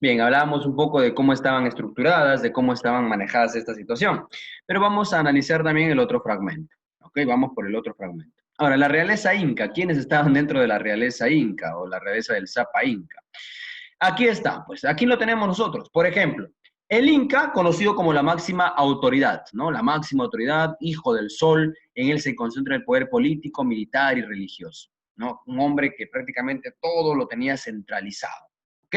Bien, hablábamos un poco de cómo estaban estructuradas, de cómo estaban manejadas esta situación, pero vamos a analizar también el otro fragmento. ¿Ok? Vamos por el otro fragmento. Ahora, la realeza inca, ¿quiénes estaban dentro de la realeza inca o la realeza del Zapa inca? Aquí está, pues aquí lo tenemos nosotros. Por ejemplo, el Inca, conocido como la máxima autoridad, ¿no? La máxima autoridad, hijo del sol, en él se concentra el poder político, militar y religioso, ¿no? Un hombre que prácticamente todo lo tenía centralizado, ¿ok?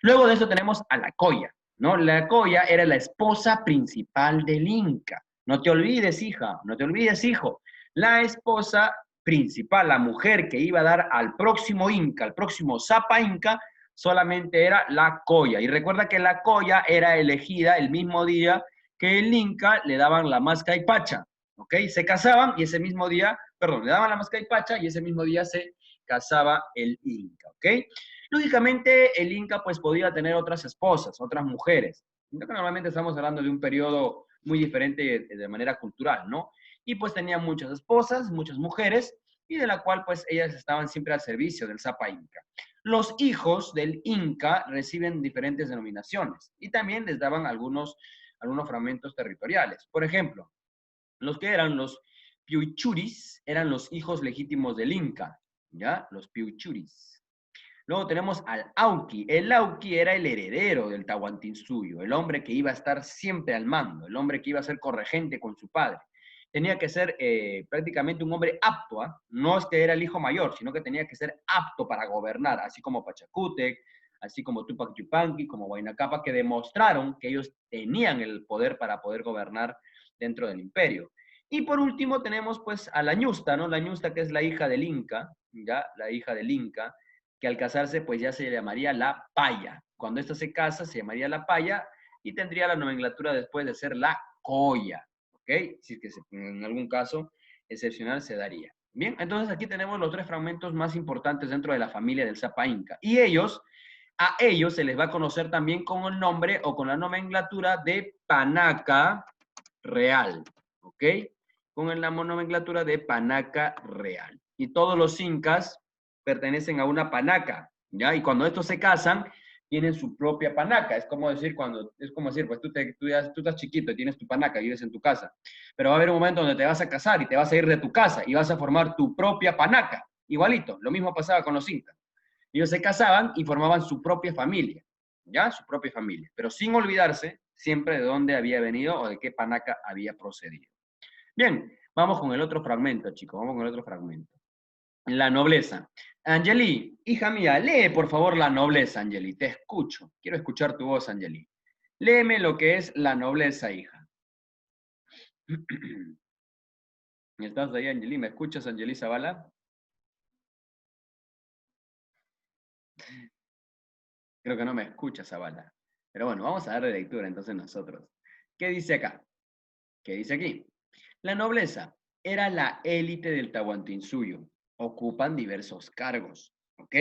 Luego de eso tenemos a la Coya, ¿no? La Coya era la esposa principal del Inca. No te olvides, hija, no te olvides, hijo. La esposa principal, la mujer que iba a dar al próximo Inca, al próximo Zapa Inca, solamente era la Coya. Y recuerda que la Coya era elegida el mismo día que el Inca le daban la Mascaypacha, ¿ok? Se casaban y ese mismo día, perdón, le daban la Mascaypacha y ese mismo día se casaba el Inca, ¿ok? Lógicamente el Inca pues podía tener otras esposas, otras mujeres. Normalmente estamos hablando de un periodo muy diferente de manera cultural, ¿no? Y pues tenía muchas esposas, muchas mujeres, y de la cual pues ellas estaban siempre al servicio del Zapa Inca. Los hijos del Inca reciben diferentes denominaciones y también les daban algunos fragmentos territoriales. Por ejemplo, los que eran los Piuchuris eran los hijos legítimos del Inca, ¿ya? Los Piuchuris. Luego tenemos al Auqui. El Auqui era el heredero del Tahuantinsuyo, el hombre que iba a estar siempre al mando, el hombre que iba a ser corregente con su padre. Tenía que ser prácticamente un hombre apto, ¿eh? No es que era el hijo mayor, sino que tenía que ser apto para gobernar, así como Pachacútec, así como Tupac Yupanqui, como Huayna Capac, que demostraron que ellos tenían el poder para poder gobernar dentro del imperio. Y por último tenemos pues a la Ñusta, ¿no? La Ñusta que es la hija del Inca, ¿ya? La hija del Inca, que al casarse pues ya se llamaría la Paya. Cuando esta se casa se llamaría la Paya y tendría la nomenclatura después de ser la Coya, ¿ok? Si es que en algún caso excepcional se daría. Bien, entonces aquí tenemos los tres fragmentos más importantes dentro de la familia del Zapa Inca. Y a ellos se les va a conocer también con el nombre o con la nomenclatura de Panaca Real, ¿ok? Con la nomenclatura de Panaca Real. Y todos los incas pertenecen a una panaca, ¿ya? Y cuando estos se casan, tienen su propia panaca. Es como decir, pues tú estás chiquito y tienes tu panaca, vives en tu casa. Pero va a haber un momento donde te vas a casar y te vas a ir de tu casa y vas a formar tu propia panaca. Igualito, lo mismo pasaba con los incas. Ellos se casaban y formaban su propia familia, ¿ya? Su propia familia, pero sin olvidarse siempre de dónde había venido o de qué panaca había procedido. Bien, vamos con el otro fragmento, chicos, vamos con el otro fragmento. La nobleza. Angeli, hija mía, lee por favor la nobleza, Angeli, te escucho. Quiero escuchar tu voz, Angeli. Léeme lo que es la nobleza, hija. ¿Estás ahí, Angeli? ¿Me escuchas, Angeli Zavala? Creo que no me escuchas, Zavala. Pero bueno, vamos a darle lectura entonces nosotros. ¿Qué dice acá? ¿Qué dice aquí? La nobleza era la élite del Tahuantinsuyo. Ocupan diversos cargos, ¿ok?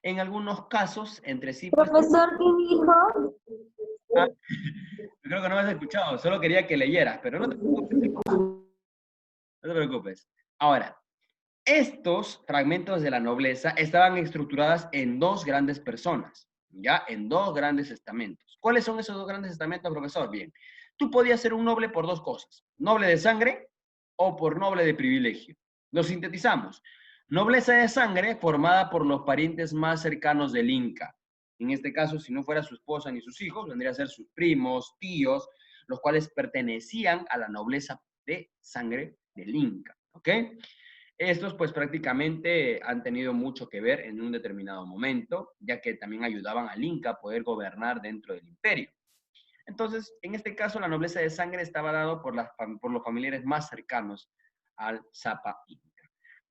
En algunos casos, entre sí, pues... Profesor, ¿qué dijo? Ah, creo que no me has escuchado, solo quería que leyeras, pero no te preocupes, no te preocupes. Ahora, estos fragmentos de la nobleza estaban estructuradas en dos grandes personas, ¿ya? En dos grandes estamentos. ¿Cuáles son esos dos grandes estamentos, profesor? Bien, tú podías ser un noble por dos cosas, noble de sangre o por noble de privilegio. Lo sintetizamos. Nobleza de sangre formada por los parientes más cercanos del Inca. En este caso, si no fuera su esposa ni sus hijos, vendría a ser sus primos, tíos, los cuales pertenecían a la nobleza de sangre del Inca, ¿ok? Estos pues prácticamente han tenido mucho que ver en un determinado momento, ya que también ayudaban al Inca a poder gobernar dentro del imperio. Entonces, en este caso, la nobleza de sangre estaba dado por los familiares más cercanos al Zapa Inca.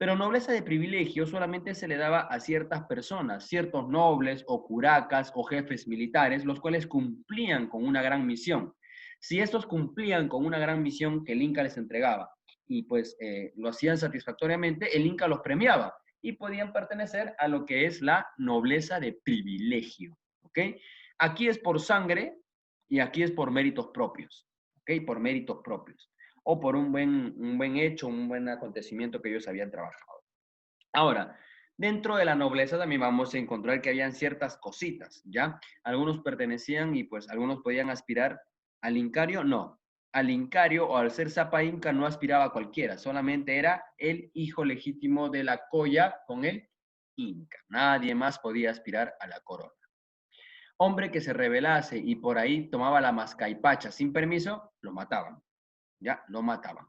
Pero nobleza de privilegio solamente se le daba a ciertas personas, ciertos nobles o curacas o jefes militares, los cuales cumplían con una gran misión. Si estos cumplían con una gran misión que el Inca les entregaba y pues lo hacían satisfactoriamente, el Inca los premiaba y podían pertenecer a lo que es la nobleza de privilegio. ¿Ok? Aquí es por sangre y aquí es por méritos propios. ¿Ok? Por méritos propios o por un buen hecho, un buen acontecimiento que ellos habían trabajado. Ahora, Dentro de la nobleza también vamos a encontrar que habían ciertas cositas, ¿ya? Algunos pertenecían y pues algunos podían aspirar al incario, no. Al incario o al ser zapa inca no aspiraba a cualquiera, solamente era el hijo legítimo de la colla con el inca. Nadie más podía aspirar a la corona. Hombre que se rebelase y por ahí tomaba la mascaipacha sin permiso, lo mataban, ¿ya? Lo mataban.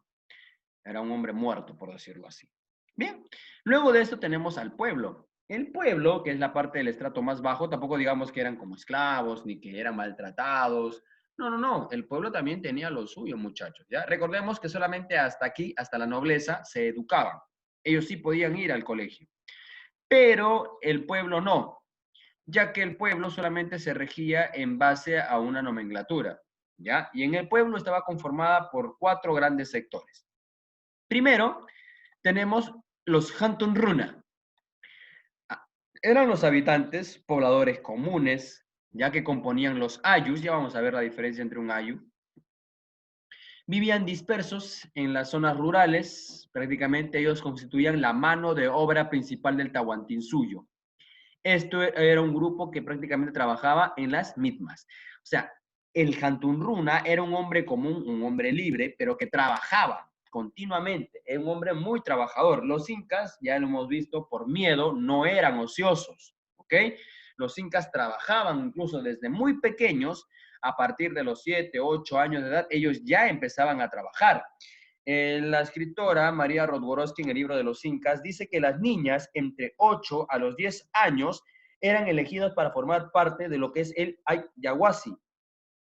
Era un hombre muerto, por decirlo así. Bien, luego de esto tenemos al pueblo. El pueblo, que es la parte del estrato más bajo, tampoco digamos que eran como esclavos, ni que eran maltratados. No, no, no, el pueblo también tenía lo suyo, muchachos, ¿ya? Recordemos que solamente hasta aquí, hasta la nobleza, se educaban. Ellos sí podían ir al colegio, pero el pueblo no, ya que el pueblo solamente se regía en base a una nomenclatura, ¿ya? Y en el pueblo estaba conformada por 4 grandes sectores. Primero, tenemos los Hantun Runa. Eran los habitantes, pobladores comunes, ya que componían los ayus, ya vamos a ver la diferencia entre un ayu. Vivían dispersos en las zonas rurales, prácticamente ellos constituían la mano de obra principal del Tahuantinsuyo. Esto era un grupo que prácticamente trabajaba en las mitmas. O sea, el Hantunruna era un hombre común, un hombre libre, pero que trabajaba continuamente. Era un hombre muy trabajador. Los incas, ya lo hemos visto, por miedo, no eran ociosos, ¿ok? Los incas trabajaban incluso desde muy pequeños, a partir de los 7, 8 años de edad, ellos ya empezaban a trabajar. La escritora María Rodborowski en el libro de los Incas dice que las niñas entre 8 a los 10 años eran elegidas para formar parte de lo que es el Ayahuasi,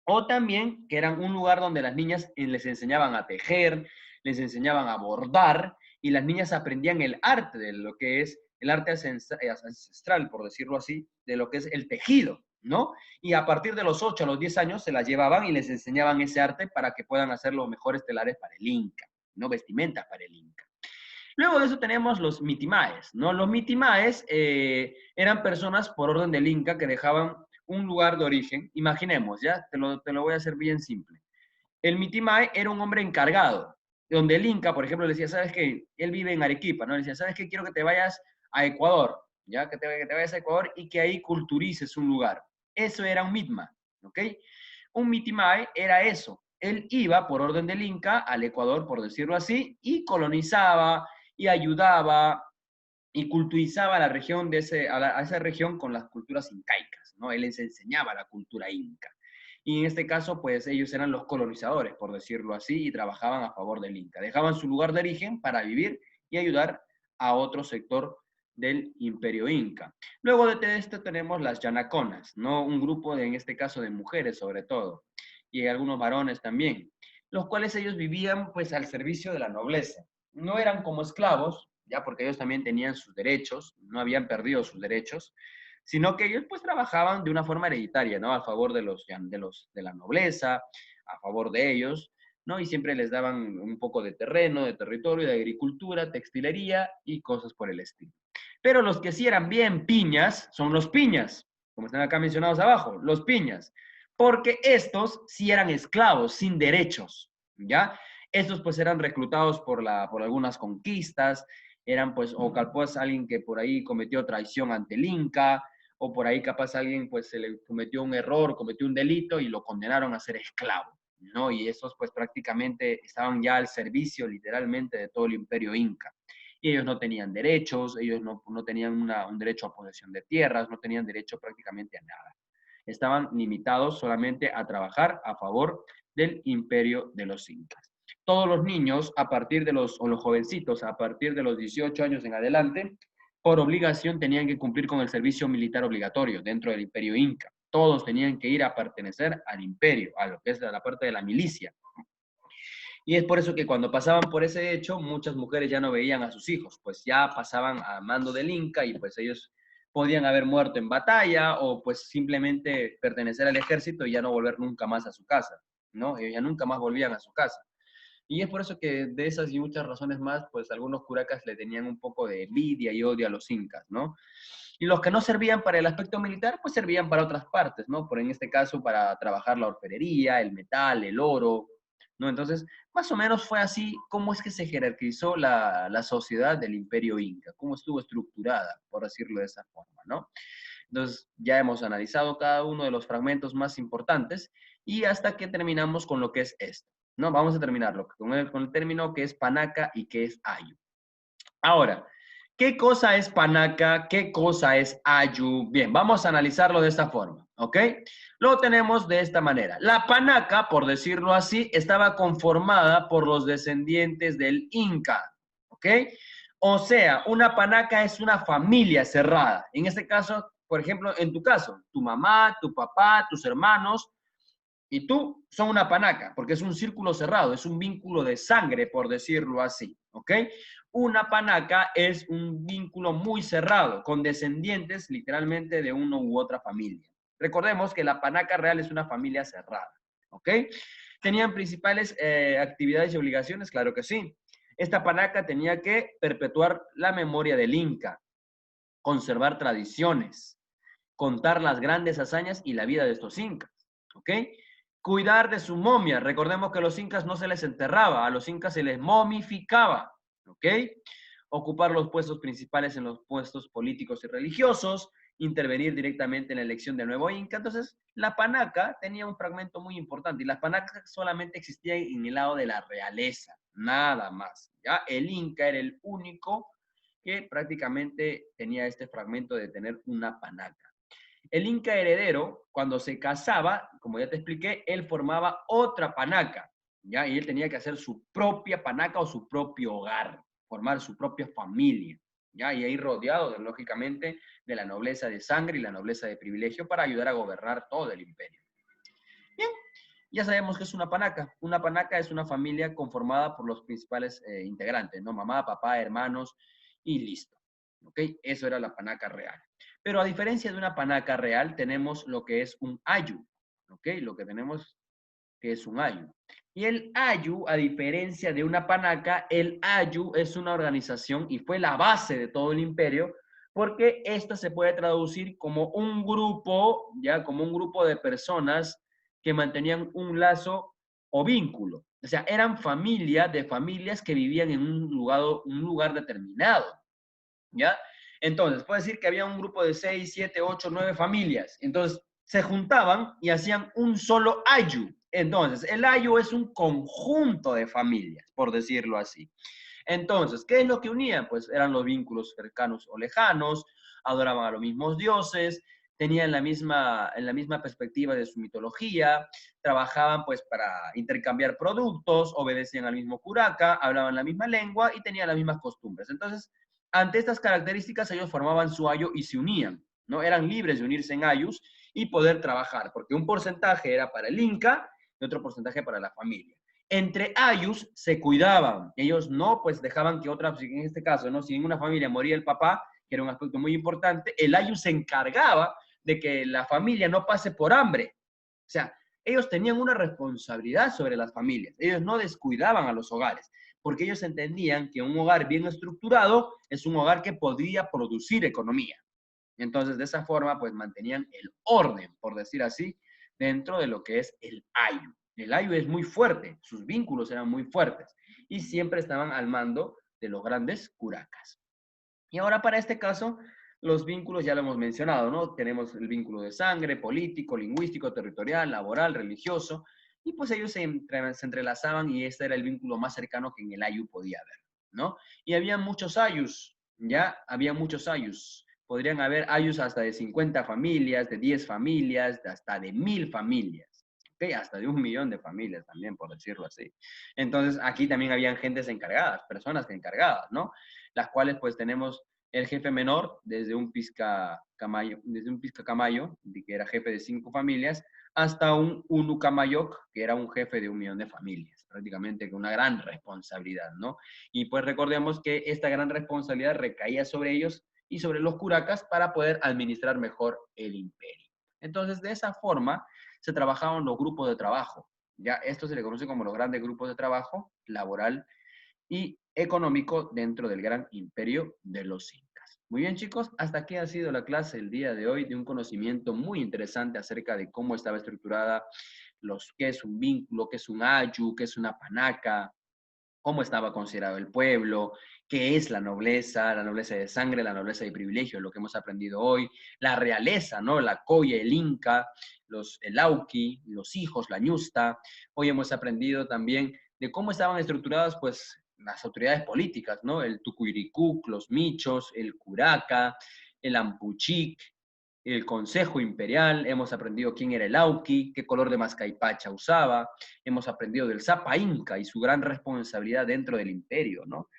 o también que eran un lugar donde las niñas les enseñaban a tejer, les enseñaban a bordar, y las niñas aprendían el arte de lo que es el arte ancestral, por decirlo así, de lo que es el tejido, ¿no? Y a partir de los 8 a los 10 años se las llevaban y les enseñaban ese arte para que puedan hacer los mejores telares para el Inca, ¿no? Vestimentas para el Inca. Luego de eso tenemos los mitimaes, ¿no? Los mitimaes eran personas por orden del Inca que dejaban un lugar de origen. Imaginemos, ¿ya? Te lo voy a hacer bien simple. El mitimae era un hombre encargado, donde el Inca, por ejemplo, le decía, ¿sabes qué? Él vive en Arequipa, ¿no? Le decía, ¿sabes qué? Quiero que te vayas a Ecuador, ¿ya? Que te vayas a Ecuador y que ahí culturices un lugar. Eso era un mitma, ¿ok? Un mitimae era eso. Él iba por orden del Inca al Ecuador, por decirlo así, y colonizaba y ayudaba y culturizaba la región a esa región con las culturas incaicas, ¿no? Él les enseñaba la cultura inca. Y en este caso, pues ellos eran los colonizadores, por decirlo así, y trabajaban a favor del Inca. Dejaban su lugar de origen para vivir y ayudar a otro sector del imperio inca. Luego de esto tenemos las yanaconas, ¿no? Un grupo, en este caso, de mujeres sobre todo, y algunos varones también, los cuales ellos vivían pues al servicio de la nobleza. No eran como esclavos, ya porque ellos también tenían sus derechos, no habían perdido sus derechos, sino que ellos pues trabajaban de una forma hereditaria, ¿no? A favor de la nobleza, a favor de ellos, ¿no? Y siempre les daban un poco de terreno, de territorio, de agricultura, textilería y cosas por el estilo. Pero los que sí eran bien piñas son los piñas, como están acá mencionados abajo, los piñas, porque estos sí eran esclavos, sin derechos, ¿ya? Estos pues eran reclutados por algunas conquistas, eran pues o capaz alguien que por ahí cometió traición ante el Inca, o por ahí capaz alguien pues se le cometió un error, cometió un delito y lo condenaron a ser esclavo, ¿no? Y esos pues prácticamente estaban ya al servicio literalmente de todo el imperio Inca. Y ellos no tenían derechos, ellos no tenían un derecho a posesión de tierras, no tenían derecho prácticamente a nada. Estaban limitados solamente a trabajar a favor del imperio de los incas. Todos los niños o los jovencitos a partir de los 18 años en adelante, por obligación tenían que cumplir con el servicio militar obligatorio dentro del imperio inca. Todos tenían que ir a pertenecer al imperio, a lo que es la parte de la milicia. Y es por eso que cuando pasaban por ese hecho, muchas mujeres ya no veían a sus hijos, pues ya pasaban a mando del Inca y pues ellos podían haber muerto en batalla o pues simplemente pertenecer al ejército y ya no volver nunca más a su casa, ¿no? Ellos ya nunca más volvían a su casa. Y es por eso que de esas y muchas razones más, pues algunos curacas le tenían un poco de envidia y odio a los incas, ¿no? Y los que no servían para el aspecto militar, pues servían para otras partes, ¿no? Por en este caso para trabajar la orfebrería, el metal, el oro, ¿no? Entonces, más o menos fue así cómo es que se jerarquizó la sociedad del Imperio Inca, cómo estuvo estructurada, por decirlo de esa forma, ¿no? Entonces, ya hemos analizado cada uno de los fragmentos más importantes y hasta que terminamos con lo que es esto, ¿no? Vamos a terminarlo con el término que es panaca y que es ayu. Ahora, ¿qué cosa es panaca? ¿Qué cosa es ayu? Bien, vamos a analizarlo de esta forma, ¿ok? Lo tenemos de esta manera. La panaca, por decirlo así, estaba conformada por los descendientes del Inca, ¿ok? O sea, una panaca es una familia cerrada. En este caso, por ejemplo, en tu caso, tu mamá, tu papá, tus hermanos y tú son una panaca, porque es un círculo cerrado, es un vínculo de sangre, por decirlo así, ¿ok? Una panaca es un vínculo muy cerrado, con descendientes literalmente de uno u otra familia. Recordemos que la panaca real es una familia cerrada, ¿ok? ¿Tenían principales actividades y obligaciones? Claro que sí. Esta panaca tenía que perpetuar la memoria del Inca, conservar tradiciones, contar las grandes hazañas y la vida de estos incas, ¿ok? Cuidar de su momia. Recordemos que a los incas no se les enterraba, a los incas se les momificaba, ¿ok? Ocupar los puestos principales en los puestos políticos y religiosos, intervenir directamente en la elección del nuevo inca. Entonces, la panaca tenía un fragmento muy importante y las panacas solamente existían en el lado de la realeza, nada más. ¿Ya? El inca era el único que prácticamente tenía este fragmento de tener una panaca. El inca heredero, cuando se casaba, como ya te expliqué, él formaba otra panaca, ¿ya? Y él tenía que hacer su propia panaca o su propio hogar, formar su propia familia, ¿ya? Y ahí rodeado, lógicamente, de la nobleza de sangre y la nobleza de privilegio para ayudar a gobernar todo el imperio. Bien, ya sabemos que es una panaca. Una panaca es una familia conformada por los principales integrantes, ¿no? Mamá, papá, hermanos y listo. ¿Ok? Eso era la panaca real. Pero a diferencia de una panaca real, tenemos lo que es un ayu. ¿Ok? Lo que tenemos que es un ayu. Y el ayu, a diferencia de una panaca, el ayu es una organización y fue la base de todo el imperio, porque esta se puede traducir como un grupo, ya como un grupo de personas que mantenían un lazo o vínculo. O sea, eran familia de familias que vivían en un lugar determinado, ¿ya? Entonces, puede decir que había un grupo de 6, 7, 8, 9 familias. Entonces, se juntaban y hacían un solo ayu. Entonces, el ayu es un conjunto de familias, por decirlo así. Entonces, ¿qué es lo que unían? Pues eran los vínculos cercanos o lejanos, adoraban a los mismos dioses, tenían en la misma perspectiva de su mitología, trabajaban pues para intercambiar productos, obedecían al mismo curaca, hablaban la misma lengua y tenían las mismas costumbres. Entonces, ante estas características, ellos formaban su ayo y se unían, ¿no? Eran libres de unirse en ayus y poder trabajar, porque un porcentaje era para el Inca y otro porcentaje para la familia. Entre ayus se cuidaban, ellos no pues dejaban que otra, en este caso, ¿no? Si en una familia moría el papá, que era un aspecto muy importante, el ayus se encargaba de que la familia no pase por hambre. O sea, ellos tenían una responsabilidad sobre las familias, ellos no descuidaban a los hogares, porque ellos entendían que un hogar bien estructurado es un hogar que podría producir economía. Entonces, de esa forma, pues mantenían el orden, por decir así, dentro de lo que es el ayu. El ayu es muy fuerte, sus vínculos eran muy fuertes y siempre estaban al mando de los grandes curacas. Y ahora para este caso, los vínculos ya lo hemos mencionado, ¿no? Tenemos el vínculo de sangre, político, lingüístico, territorial, laboral, religioso, y pues ellos se entrelazaban y este era el vínculo más cercano que en el ayu podía haber, ¿no? Y había muchos ayus, ¿ya? Había muchos ayus. Podrían haber ayus hasta de 50 familias, de 10 familias, hasta de 1000 familias, ¿ok? Hasta de 1 millón de familias también, por decirlo así. Entonces, aquí también habían gentes encargadas, personas encargadas, ¿no? Las cuales pues tenemos el jefe menor desde un Pisca Camayo, que era jefe de 5 familias, hasta un Unu Camayoc, que era un jefe de 1 millón de familias, prácticamente con una gran responsabilidad, ¿no? Y pues recordemos que esta gran responsabilidad recaía sobre ellos y sobre los curacas para poder administrar mejor el imperio. Entonces, de esa forma se trabajaban los grupos de trabajo. Ya esto se le conoce como los grandes grupos de trabajo laboral y económico dentro del gran imperio de los incas. Muy bien, chicos, hasta aquí ha sido la clase el día de hoy de un conocimiento muy interesante acerca de cómo estaba estructurada qué es un vínculo, qué es un ayu, qué es una panaca, cómo estaba considerado el pueblo, qué es la nobleza de sangre, la nobleza de privilegio, lo que hemos aprendido hoy, la realeza, ¿no? La coya, el inca, el auqui, los hijos, la ñusta. Hoy hemos aprendido también de cómo estaban estructuradas, pues, las autoridades políticas, ¿no? El tucuiricuc, los michos, el curaca, el ampuchic, el Consejo Imperial, hemos aprendido quién era el Auqui, qué color de mascaipacha usaba, hemos aprendido del Zapa Inca y su gran responsabilidad dentro del imperio, ¿no?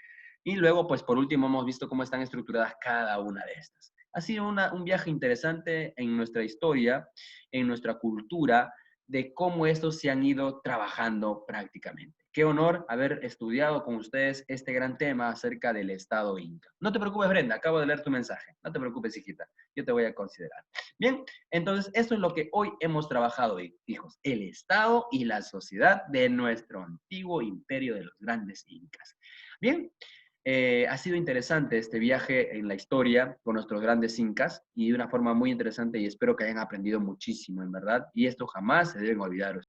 Y luego, pues por último, hemos visto cómo están estructuradas cada una de estas. Ha sido un viaje interesante en nuestra historia, en nuestra cultura, de cómo estos se han ido trabajando prácticamente. Qué honor haber estudiado con ustedes este gran tema acerca del Estado Inca. No te preocupes, Brenda, acabo de leer tu mensaje. No te preocupes, hijita, yo te voy a considerar. Bien, entonces esto es lo que hoy hemos trabajado, hijos, el Estado y la sociedad de nuestro antiguo imperio de los grandes incas. Bien, ha sido interesante este viaje en la historia con nuestros grandes incas y de una forma muy interesante y espero que hayan aprendido muchísimo, en verdad. Y esto jamás se deben olvidar.